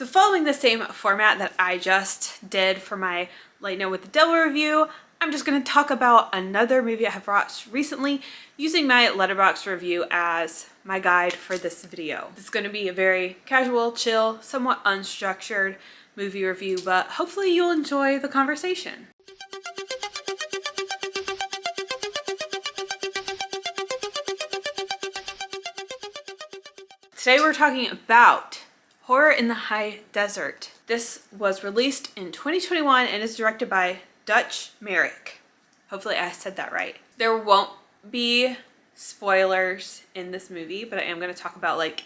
So following the same format that I just did for my Light Note with the Devil review, I'm just going to talk about another movie I have watched recently using my Letterboxd review as my guide for this video. It's going to be a very casual, chill, somewhat unstructured movie review, but hopefully you'll enjoy the conversation. Today we're talking about Horror in the High Desert. This was released in 2021 and is directed by Dutch Merrick. Hopefully I said that right. There won't be spoilers in this movie, but I am going to talk about like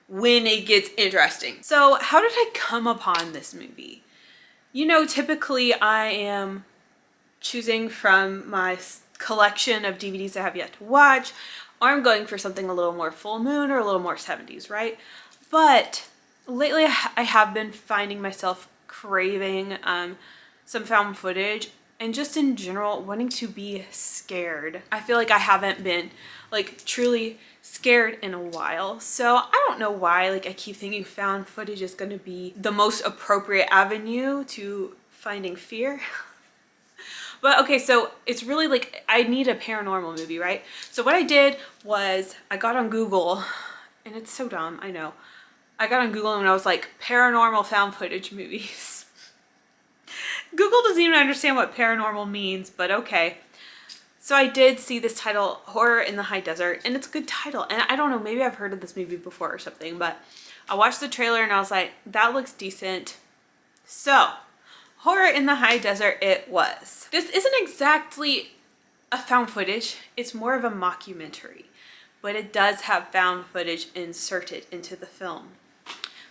when it gets interesting. So how did I come upon this movie? You know, typically I am choosing from my collection of DVDs I have yet to watch, or I'm going for something a little more full moon or a little more 70s, right? But lately I have been finding myself craving some found footage and just in general wanting to be scared. I feel like I haven't been like truly scared in a while. So I don't know why like I keep thinking found footage is going to be the most appropriate avenue to finding fear. But okay, so it's really like I need a paranormal movie, right? So what I did was I got on Google, and it's so dumb, I know. I got on Google and I was like, paranormal found footage movies. Google doesn't even understand what paranormal means, but okay. So I did see this title, Horror in the High Desert, and it's a good title. And I don't know, maybe I've heard of this movie before or something, but I watched the trailer and I was like, that looks decent. So, Horror in the High Desert it was. This isn't exactly a found footage, it's more of a mockumentary, but it does have found footage inserted into the film.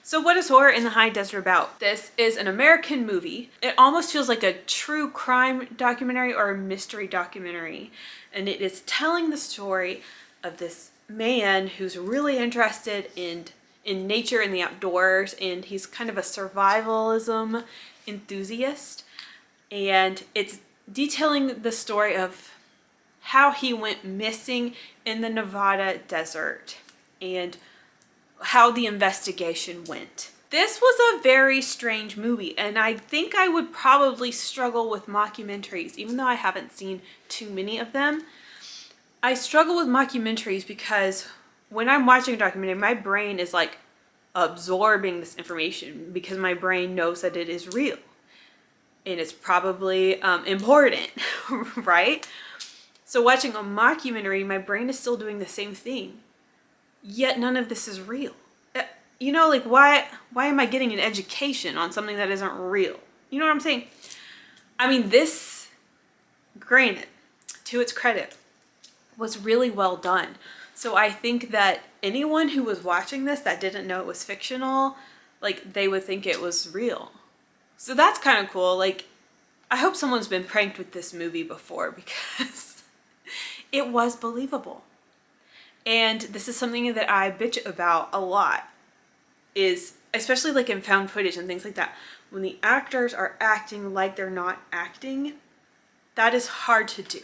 So what is Horror in the High Desert about? This is an American movie. It almost feels like a true crime documentary or a mystery documentary, and it is telling the story of this man who's really interested in nature and the outdoors, and he's kind of a survivalism enthusiast, and it's detailing the story of how he went missing in the Nevada desert and how the investigation went. This was a very strange movie, and I think I would probably struggle with mockumentaries, even though I haven't seen too many of them. I struggle with mockumentaries because when I'm watching a documentary, my brain is like absorbing this information because my brain knows that it is real and it's probably important, right? So watching a mockumentary, my brain is still doing the same thing, yet none of this is real. You know, like why am I getting an education on something that isn't real? You know what I'm saying? I mean, this, granted, to its credit, was really well done. So I think that anyone who was watching this that didn't know it was fictional, like they would think it was real. So that's kind of cool. Like, I hope someone's been pranked with this movie before because it was believable. And this is something that I bitch about a lot, is especially like in found footage and things like that. When the actors are acting like they're not acting, that is hard to do.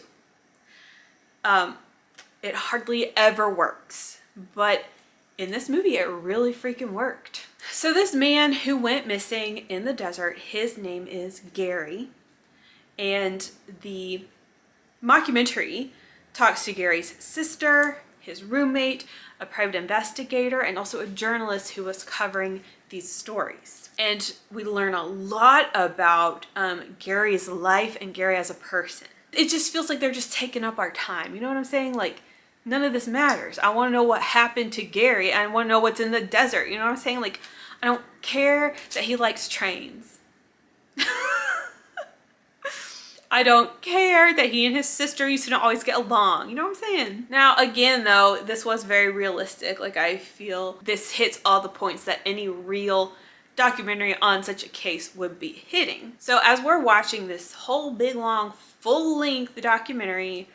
It hardly ever works, but in this movie, it really freaking worked. So this man who went missing in the desert, his name is Gary, and the mockumentary talks to Gary's sister, his roommate, a private investigator, and also a journalist who was covering these stories. And we learn a lot about Gary's life and Gary as a person. It just feels like they're just taking up our time. You know what I'm saying? Like, none of this matters. I want to know what happened to Gary. I want to know what's in the desert. You know what I'm saying? Like, I don't care that he likes trains. I don't care that he and his sister used to not always get along. You know what I'm saying? Now, again, though, this was very realistic. Like, I feel this hits all the points that any real documentary on such a case would be hitting. So as we're watching this whole big, long, full-length documentary,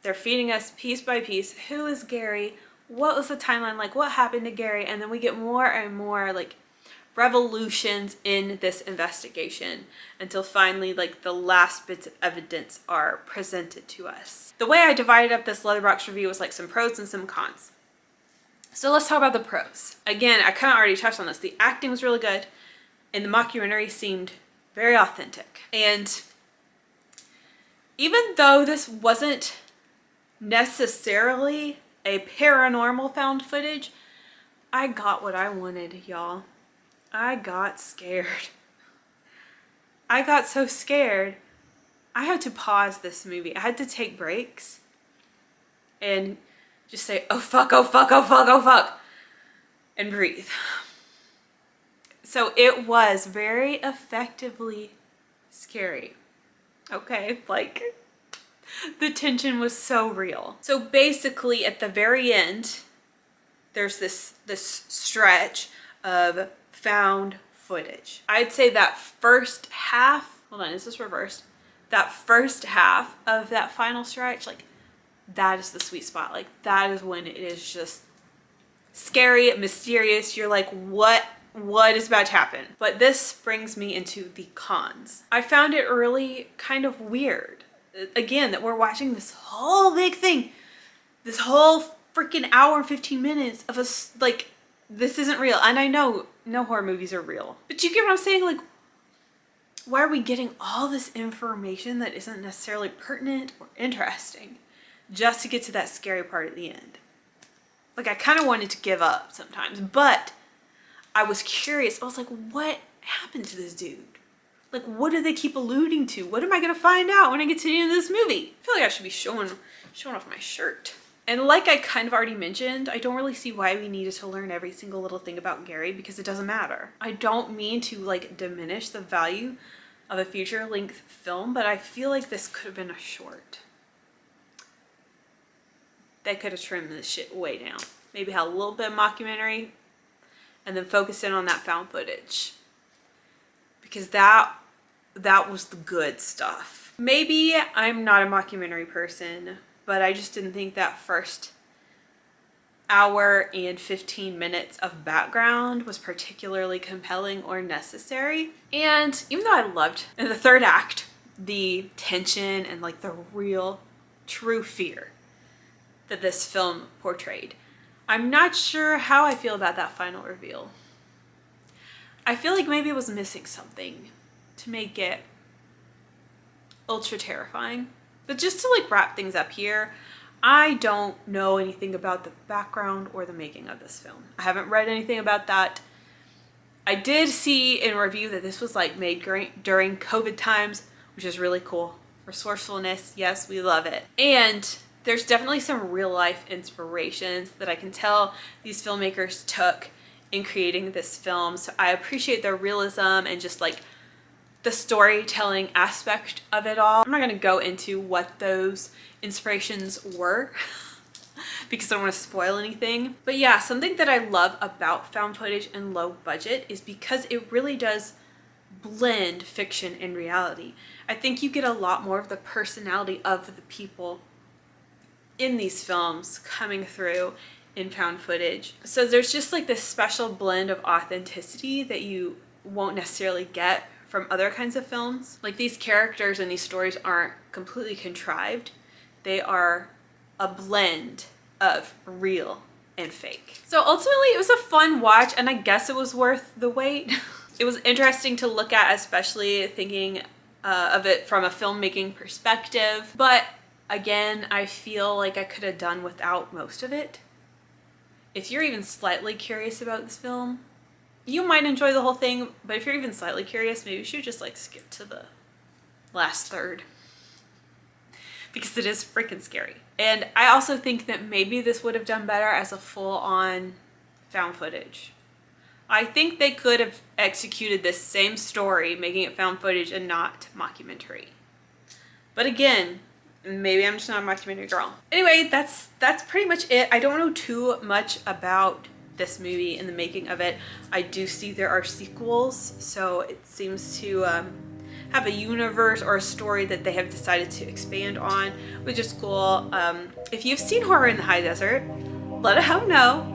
they're feeding us piece by piece. Who is Gary? What was the timeline like? What happened to Gary? And then we get more and more like revolutions in this investigation until finally like the last bits of evidence are presented to us. The way I divided up this Letterboxd review was like some pros and some cons. So let's talk about the pros. Again, I kind of already touched on this. The acting was really good and the mockumentary seemed very authentic. And even though this wasn't necessarily a paranormal found footage, I got what I wanted, y'all. I got scared. I got so scared. I had to pause this movie. I had to take breaks and just say, oh fuck, oh fuck, oh fuck, oh fuck, and breathe. So it was very effectively scary. Okay, like the tension was so real. So basically at the very end, there's this stretch of found footage. I'd say that first half, hold on, is this reversed? That first half of that final stretch, like that is the sweet spot. Like that is when it is just scary, mysterious. You're like, what is about to happen? But this brings me into the cons. I found it really kind of weird. Again, that we're watching this whole big thing, this whole freaking hour and 15 minutes of us, like, this isn't real. And I know no horror movies are real, but you get what I'm saying? Like, why are we getting all this information that isn't necessarily pertinent or interesting just to get to that scary part at the end? Like, I kind of wanted to give up sometimes, but I was curious. I was like, what happened to this dude? Like, what do they keep alluding to? What am I gonna find out when I get to the end of this movie? I feel like I should be showing off my shirt. And like I kind of already mentioned, I don't really see why we needed to learn every single little thing about Gary because it doesn't matter. I don't mean to like diminish the value of a feature length film, but I feel like this could have been a short. They could have trimmed this shit way down. Maybe had a little bit of mockumentary and then focus in on that found footage. Because that was the good stuff. Maybe I'm not a mockumentary person, but I just didn't think that first hour and 15 minutes of background was particularly compelling or necessary. And even though I loved in the third act the tension and like the real true fear that this film portrayed, I'm not sure how I feel about that final reveal. I feel like maybe it was missing something to make it ultra terrifying. But just to like wrap things up here, I don't know anything about the background or the making of this film. I haven't read anything about that. I did see in a review that this was like made during COVID times, which is really cool. Resourcefulness, yes, we love it. And there's definitely some real life inspirations that I can tell these filmmakers took in creating this film. So I appreciate their realism and just like the storytelling aspect of it all. I'm not gonna go into what those inspirations were because I don't want to spoil anything. But yeah, something that I love about found footage and low budget is because it really does blend fiction and reality. I think you get a lot more of the personality of the people in these films coming through in found footage. So there's just like this special blend of authenticity that you won't necessarily get from other kinds of films. Like these characters and these stories aren't completely contrived. They are a blend of real and fake. So ultimately it was a fun watch and I guess it was worth the wait. It was interesting to look at, especially thinking of it from a filmmaking perspective. But again, I feel like I could have done without most of it. If you're even slightly curious about this film, you might enjoy the whole thing, but if you're even slightly curious, maybe you should just like skip to the last third because it is freaking scary. And I also think that maybe this would have done better as a full-on found footage. I think they could have executed this same story, making it found footage and not mockumentary. But again, maybe I'm just not a mockumentary girl. Anyway, that's pretty much it. I don't know too much about this movie and the making of it. I do see there are sequels, so it seems to have a universe or a story that they have decided to expand on, which is cool. If you've seen Horror in the High Desert, let us know.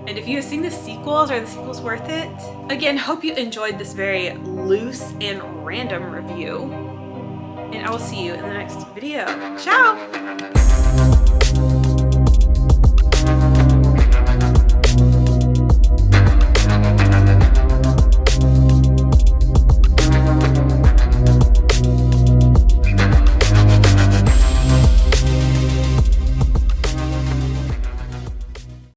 And if you have seen the sequels, are the sequels worth it? Again, hope you enjoyed this very loose and random review. And I will see you in the next video. Ciao!